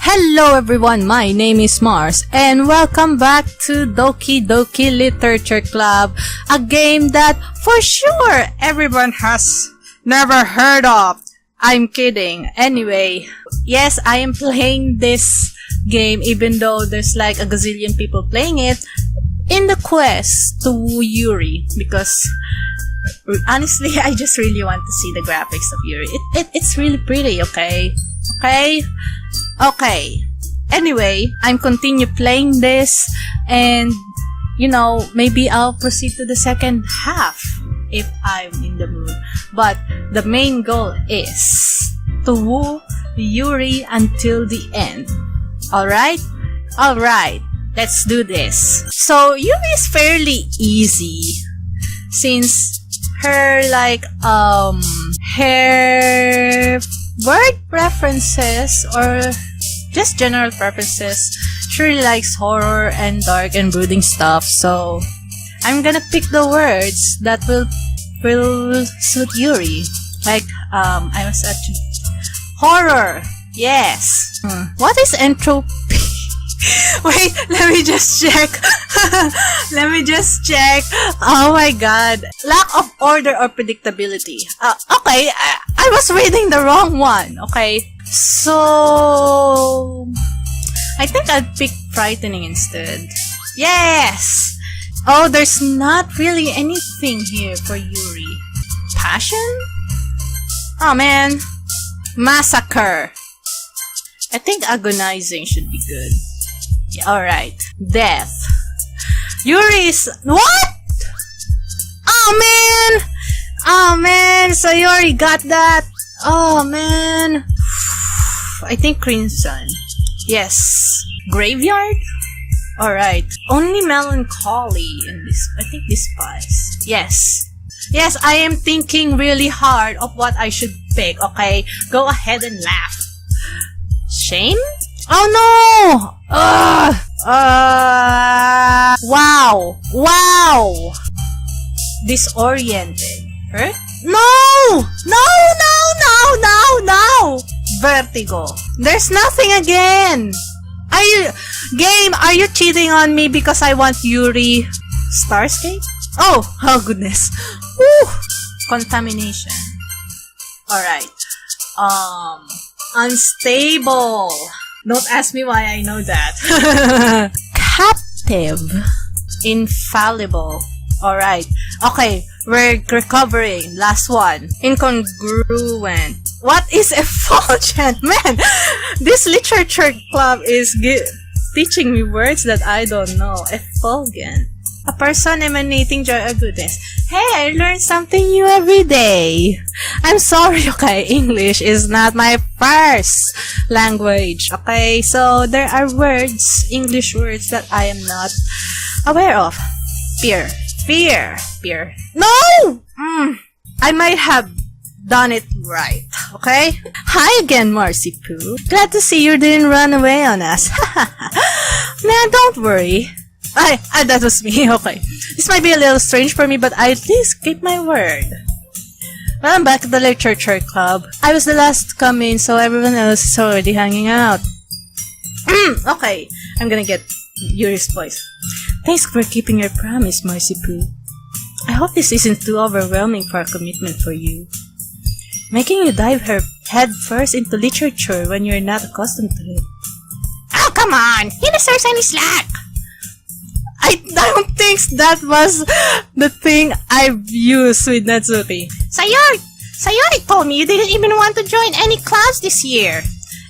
Hello everyone, my name is Mharz and welcome back to Doki-Doki Literature Club, a game that for sure everyone has never heard of. I'm kidding. Anyway, yes, I am playing this game even though there's like a gazillion people playing it in the quest to woo Yuri, because honestly, I just really want to see the graphics of Yuri. It's really pretty, okay? Okay. Anyway, I'm continue playing this and, maybe I'll proceed to the second half if I'm in the mood. But the main goal is to woo Yuri until the end. Alright, let's do this. So, Yuri is fairly easy since her word preferences or just general preferences, she really likes horror and dark and brooding stuff. So I'm gonna pick the words that will suit Yuri. Like I was at horror. Yes. What is entropy? Wait, let me just check. Oh my god. Lack of order or predictability. Okay, I was reading the wrong one. Okay. So, I think I'll pick frightening instead. Yes! Oh, there's not really anything here for Yuri. Passion? Oh man. Massacre. I think agonizing should be good. Yeah, alright. Death. Yuri is... What? Oh man! So Yuri got that. Oh man. I think Crimson. Yes. Graveyard? Alright. Only melancholy in this. I think despise. Yes. Yes, I am thinking really hard of what I should pick. Okay? Go ahead and laugh. Shame? Oh no! Wow! Disoriented. Hurt? No! Vertigo. There's nothing again. Are you cheating on me because I want Yuri? Starscape? Oh goodness. Woo! Contamination. Alright. Unstable. Don't ask me why I know that. Captive. Infallible. Alright. Okay, we're recovering. Last one. Incongruent. What is effulgent? Man, this literature club is teaching me words that I don't know. Effulgent. A person emanating joy or goodness. Hey, I learn something new every day. I'm sorry, okay? English is not my first language, okay? So, there are words, English words that I am not aware of. Fear. No! I might have done it right, okay? Hi again, Marcy Poo. Glad to see you didn't run away on us. Nah, don't worry. That was me, okay. This might be a little strange for me, but I at least keep my word. Well, I'm back at the literature club. I was the last to come in, so everyone else is already hanging out. Okay, I'm gonna get Yuri's voice. Thanks for keeping your promise, Marcy Poo. I hope this isn't too overwhelming for a commitment for you. Making you dive head first into literature when you're not accustomed to it. Oh, come on! He deserves any slack! I don't think that was the thing I've used with Natsuki. Sayori told me you didn't even want to join any clubs this year.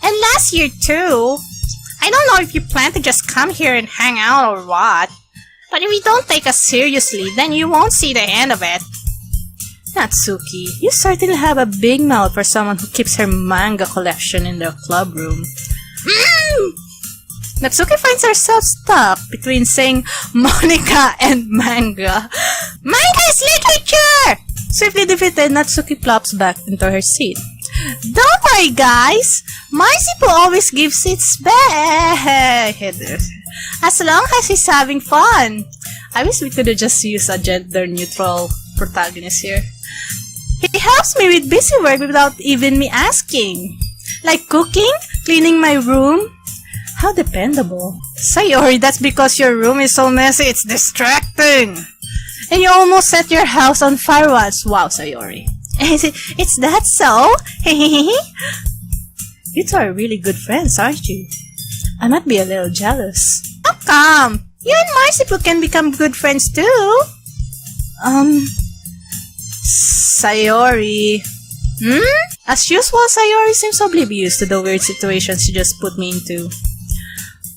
And last year too. I don't know if you plan to just come here and hang out or what. But if you don't take us seriously, then you won't see the end of it. Natsuki, you certainly have a big mouth for someone who keeps her manga collection in their club room. Natsuki finds herself stuck between saying Monica and manga. Manga is literature! Swiftly defeated, Natsuki plops back into her seat. Don't worry, guys. Marcy always gives its best. As long as he's having fun. I wish we could have just used a gender-neutral protagonist here. He helps me with busy work without even me asking. Like cooking, Cleaning my room? How dependable. Sayori, that's because your room is so messy, it's distracting. And you almost set your house on fire once. Wow, Sayori. It's that so? You two are really good friends, aren't you? I might be a little jealous. How come? You and Marsipu can become good friends too. Sayori. As usual, Sayori seems oblivious to the weird situation she just put me into.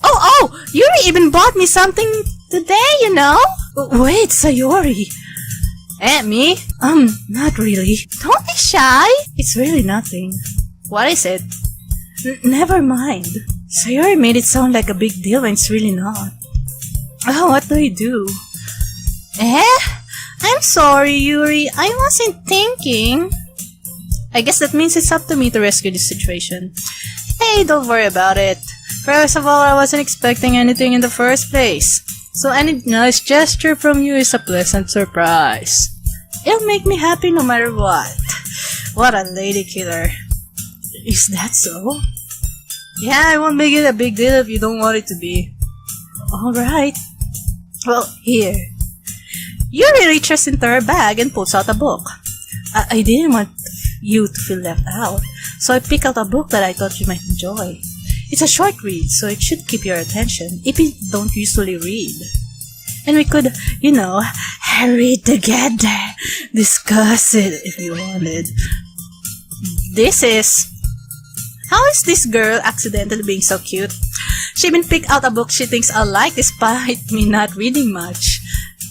Oh! Yuri even bought me something today, you know? Wait, Sayori. Me? Not really. Don't be shy. It's really nothing. What is it? Never mind. Sayori made it sound like a big deal when it's really not. Oh, what do I do? I'm sorry, Yuri. I wasn't thinking. I guess that means it's up to me to rescue this situation. Hey, don't worry about it. First of all, I wasn't expecting anything in the first place. So any nice gesture from you is a pleasant surprise. It'll make me happy no matter what. What a lady killer. Is that so? Yeah, I won't make it a big deal if you don't want it to be. Alright. Well, here. Yuri reaches into her bag and pulls out a book. I didn't want you to feel left out, so I picked out a book that I thought you might enjoy. It's a short read, so it should keep your attention if you don't usually read. And we could, read together, discuss it if you wanted. This is... How is this girl accidentally being so cute? She even picked out a book she thinks I'll like despite me not reading much.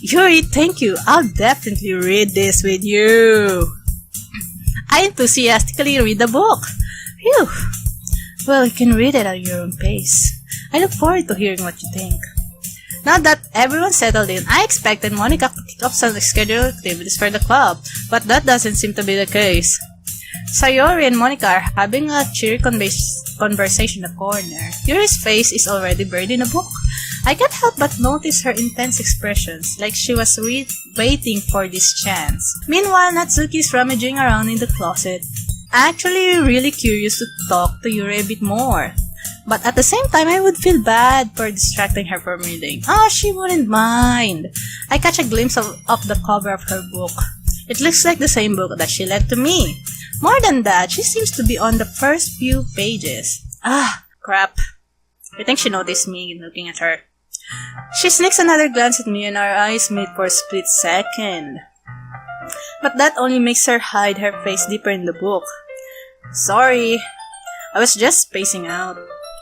Yuri, thank you. I'll definitely read this with you. I enthusiastically read the book. Phew. Well, you can read it at your own pace. I look forward to hearing what you think. Now that everyone's settled in, I expected Monica to kick off some scheduled activities for the club, but that doesn't seem to be the case. Sayori and Monica are having a cheery conversation in the corner. Yuri's face is already buried in a book. I can't help but notice her intense expressions, like she was waiting for this chance. Meanwhile, Natsuki is rummaging around in the closet, actually really curious to talk to Yuri a bit more. But at the same time, I would feel bad for distracting her from reading. She wouldn't mind. I catch a glimpse of the cover of her book. It looks like the same book that she lent to me. More than that, she seems to be on the first few pages. Crap. I think she noticed me looking at her. She sneaks another glance at me and our eyes meet for a split second. But that only makes her hide her face deeper in the book. Sorry. I was just spacing out.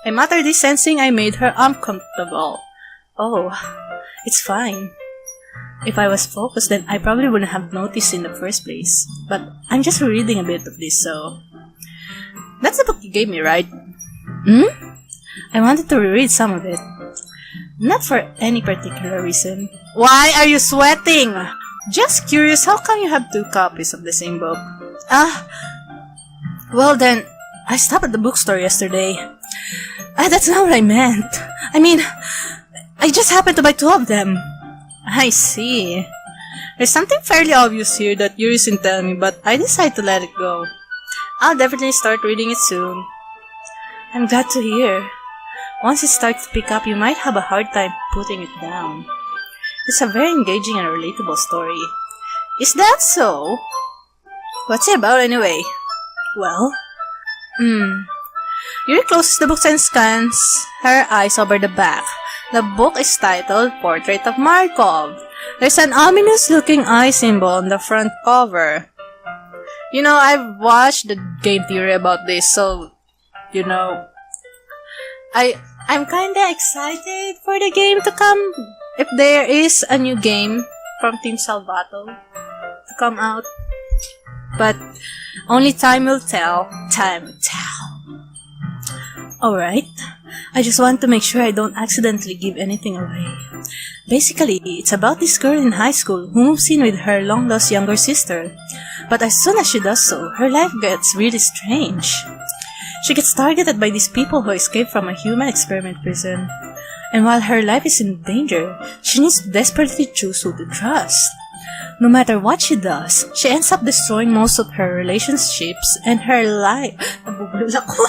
I muttered this, sensing I made her uncomfortable. Oh, it's fine. If I was focused, then I probably wouldn't have noticed in the first place. But I'm just reading a bit of this, so... That's the book you gave me, right? I wanted to reread some of it. Not for any particular reason. Why are you sweating? Just curious, how come you have 2 copies of the same book? Well then, I stopped at the bookstore yesterday. That's not what I meant. I mean, I just happened to buy 2 of them. I see. There's something fairly obvious here that Yuri isn't telling me, but I decided to let it go. I'll definitely start reading it soon. I'm glad to hear. Once it starts to pick up, you might have a hard time putting it down. It's a very engaging and relatable story. Is that so? What's it about anyway? Well, Yuri closes the book and scans her eyes over the back. The book is titled Portrait of Markov. There's an ominous-looking eye symbol on the front cover. I've watched the game theory about this, so, I'm kinda excited for the game to come. If there is a new game from Team Salvato to come out. But only time will tell. Time will tell. Alright. I just want to make sure I don't accidentally give anything away. Basically, it's about this girl in high school who moves in with her long-lost younger sister. But as soon as she does so, her life gets really strange. She gets targeted by these people who escaped from a human experiment prison. And while her life is in danger, she needs to desperately choose who to trust. No matter what she does, she ends up destroying most of her relationships and her life. Nabubulol ako.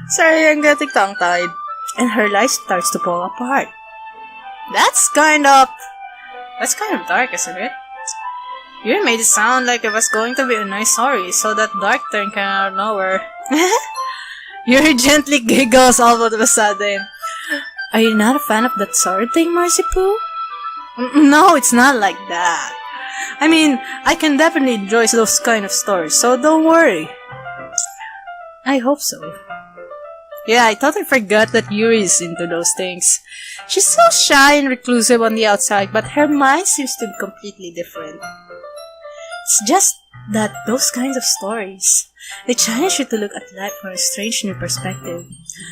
Sorry, I'm getting tongue-tied. And her life starts to fall apart. That's kind of dark, isn't it? You made it sound like it was going to be a nice story, so that dark turn came out of nowhere. Yuri gently giggles all of a sudden. Are you not a fan of that sort of thing, Marcy Poo? No, it's not like that. I mean, I can definitely enjoy those kind of stories, so don't worry. I hope so. Yeah, I totally forgot that Yuri is into those things. She's so shy and reclusive on the outside, but her mind seems to be completely different. It's just that those kinds of stories, they challenge you to look at life from a strange new perspective.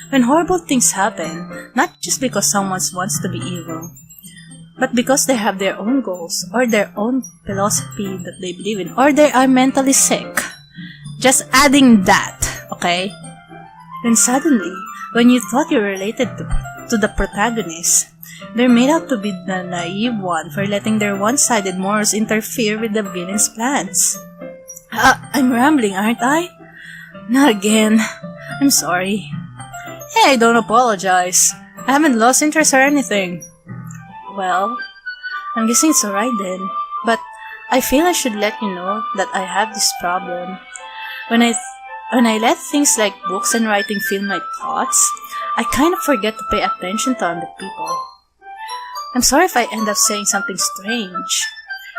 When horrible things happen, not just because someone wants to be evil, but because they have their own goals, or their own philosophy that they believe in, or they are mentally sick. Just adding that, okay? Then suddenly, when you thought you were related to the protagonist, they're made out to be the naive one for letting their one-sided morals interfere with the villain's plans. I'm rambling, aren't I? Not again. I'm sorry. Hey, don't apologize. I haven't lost interest or anything. Well, I'm guessing it's alright then. But I feel I should let you know that I have this problem. When I let things like books and writing fill my thoughts, I kind of forget to pay attention to other people. I'm sorry if I end up saying something strange.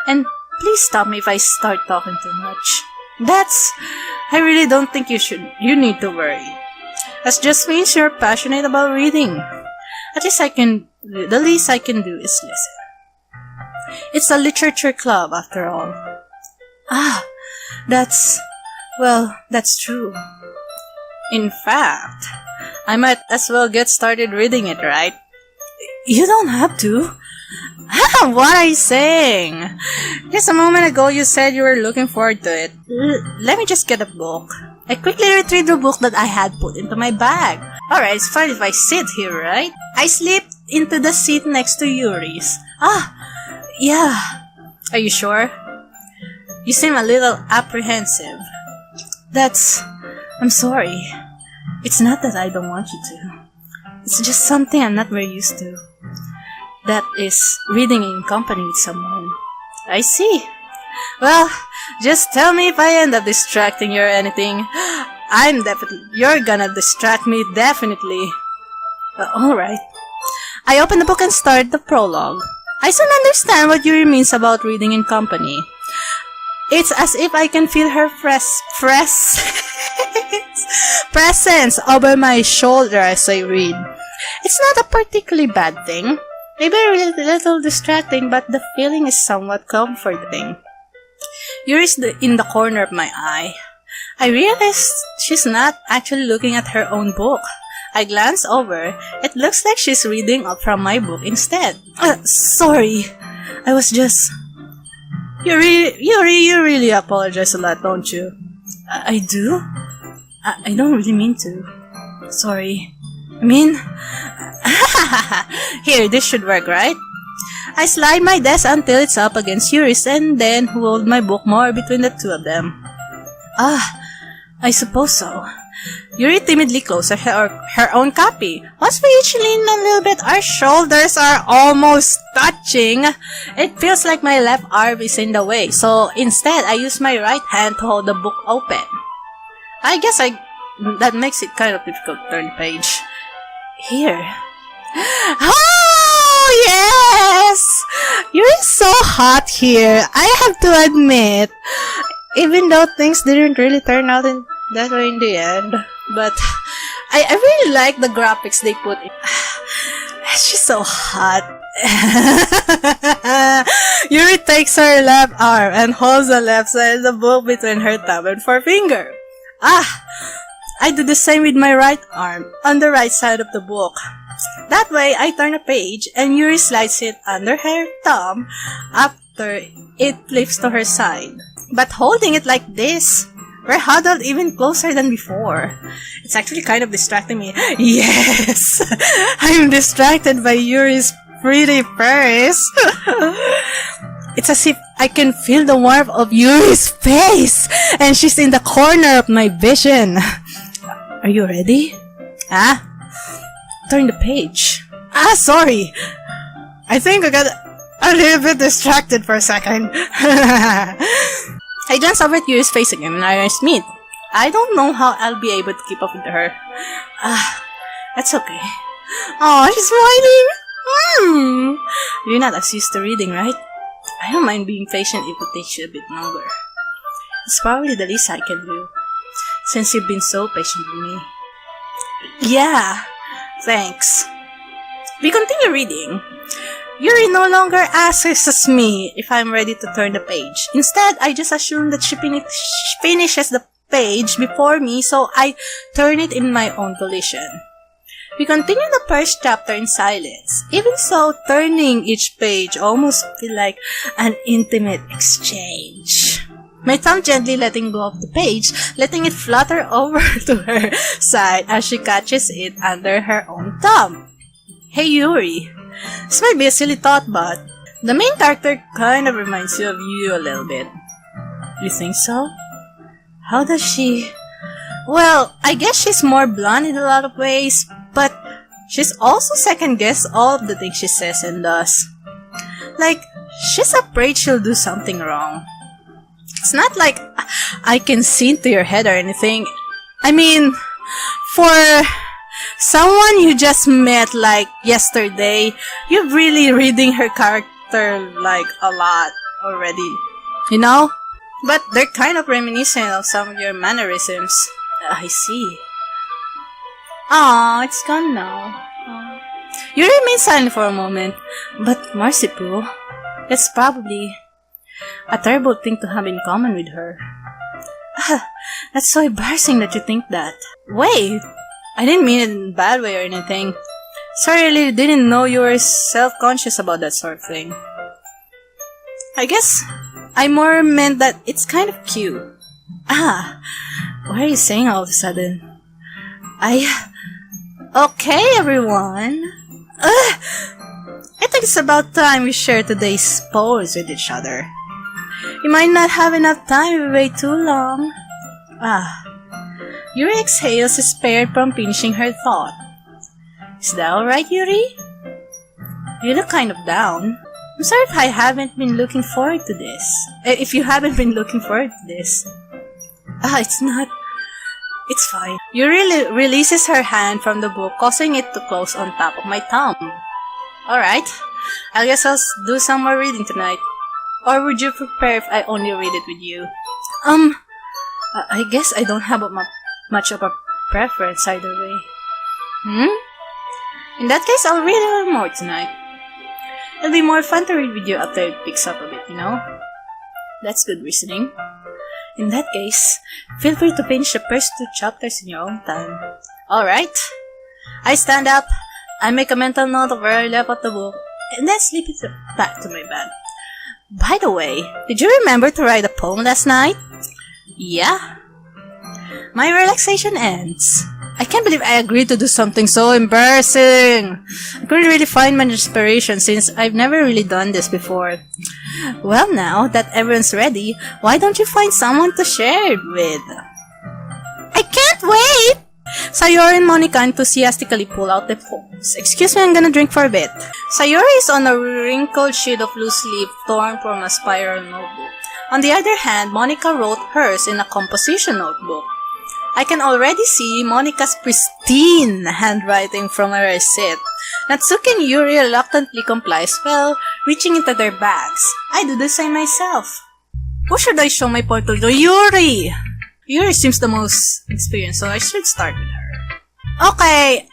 And please stop me if I start talking too much. I really don't think you need to worry. That just means you're passionate about reading. The least I can do is listen. It's a literature club after all. That's true. In fact, I might as well get started reading it, right? You don't have to. What are you saying? Just a moment ago you said you were looking forward to it. Let me just get a book. I quickly retrieved the book that I had put into my bag. Alright, it's fine if I sit here, right? I slipped into the seat next to Yuri's. Yeah. Are you sure? You seem a little apprehensive. I'm sorry. It's not that I don't want you to. It's just something I'm not very used to. That is, reading in company with someone. I see. Well, just tell me if I end up distracting you or anything. You're gonna distract me, definitely. Alright. I open the book and start the prologue. I soon understand what Yuri means about reading in company. It's as if I can feel her presence over my shoulder as I read. It's not a particularly bad thing. Maybe a little distracting, but the feeling is somewhat comforting. Yuri's in the corner of my eye. I realize she's not actually looking at her own book. I glance over. It looks like she's reading up from my book instead. Sorry. I was just... Yuri, you really apologize a lot, don't you? I do? I don't really mean to. Sorry. I mean... Here, this should work, right? I slide my desk until it's up against Yuri's and then hold my book more between the two of them. I suppose so. Yuri timidly closes her own copy. Once we each lean a little bit, our shoulders are almost touching. It feels like my left arm is in the way, so instead I use my right hand to hold the book open. I guess that makes it kind of difficult to turn the page. Here. Oh, yes! You're so hot here, I have to admit. Even though things didn't really turn out that way in the end. But I really like the graphics they put in. She's so hot. Yuri takes her left arm and holds the left side of the book between her thumb and forefinger. I do the same with my right arm, on the right side of the book. That way, I turn a page and Yuri slides it under her thumb after it flips to her side. But holding it like this, we're huddled even closer than before. It's actually kind of distracting me. Yes! I'm distracted by Yuri's pretty face. It's as if I can feel the warmth of Yuri's face, and she's in the corner of my vision. Are you ready? Ah? Turn the page. Ah, sorry. I think I got a little bit distracted for a second. I glanced over at Yuri's face again and I meet. I don't know how I'll be able to keep up with her. That's okay. Oh, she's smiling. You're not as used to reading, right? I don't mind being patient if it takes you a bit longer. It's probably the least I can do, since you've been so patient with me. Yeah, thanks. We continue reading. Yuri no longer asks me if I'm ready to turn the page. Instead, I just assume that she finishes the page before me, so I turn it in my own volition. We continue the first chapter in silence. Even so, turning each page almost feel like an intimate exchange. My thumb gently letting go of the page, letting it flutter over to her side as she catches it under her own thumb. Hey Yuri, this might be a silly thought, but the main character kind of reminds you of you a little bit. You think so? How does she... Well, I guess she's more blunt in a lot of ways, but she's also second-guess all of the things she says and does. Like, she's afraid she'll do something wrong. It's not like I can see into your head or anything. I mean, for someone you just met like yesterday, you're really reading her character like a lot already, you know? But they're kind of reminiscent of some of your mannerisms. I see. Aw, it's gone now. You remain silent for a moment, but Mercy Poo, that's probably a terrible thing to have in common with her. That's so embarrassing that you think that. Wait, I didn't mean it in a bad way or anything. Sorry, I really didn't know you were self-conscious about that sort of thing. I guess I more meant that it's kind of cute. What are you saying all of a sudden? Okay, everyone. I think it's about time we share today's pose with each other. You might not have enough time if we wait too long. Yuri exhales, spared from finishing her thought. Is that alright, Yuri? You look kind of down. I'm sorry if I haven't been looking forward to this. If you haven't been looking forward to this. It's not. It's fine. Yuri releases her hand from the book, causing it to close on top of my thumb. Alright, I guess I'll do some more reading tonight. Or would you prefer if I only read it with you? I guess I don't have much of a preference either way. In that case, I'll read a little more tonight. It'll be more fun to read with you after it picks up a bit, you know? That's good reasoning. In that case, feel free to finish the first 2 chapters in your own time. Alright. I stand up, I make a mental note of where I left out the book, and then slip it back to my bed. By the way, did you remember to write a poem last night? Yeah. My relaxation ends. I can't believe I agreed to do something so embarrassing. I couldn't really find my inspiration since I've never really done this before. Well, now that everyone's ready, why don't you find someone to share it with? I can't wait! Sayori and Monica enthusiastically pull out their phones. Excuse me, I'm gonna drink for a bit. Sayori is on a wrinkled sheet of loose leaf torn from a spiral notebook. On the other hand, Monica wrote hers in a composition notebook. I can already see Monica's pristine handwriting from where I sit. Natsuki and Yuri reluctantly complies while reaching into their bags. I do the same myself. Who should I show my portfolio to? Yuri! Yuri seems the most experienced, so I should start with her. Okay.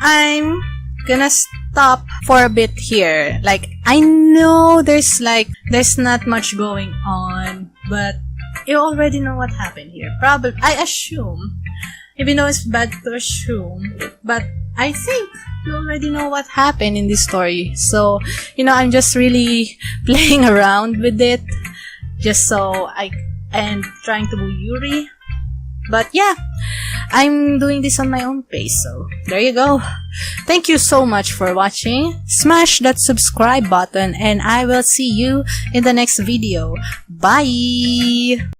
I'm gonna stop for a bit here. Like, I know there's not much going on, but you already know what happened here. Probably, I assume, even though it's bad to assume, but I think you already know what happened in this story. So, I'm just really playing around with it, just so and trying to woo Yuri. But yeah, I'm doing this on my own pace, so there you go. Thank you so much for watching. Smash that subscribe button and I will see you in the next video. Bye!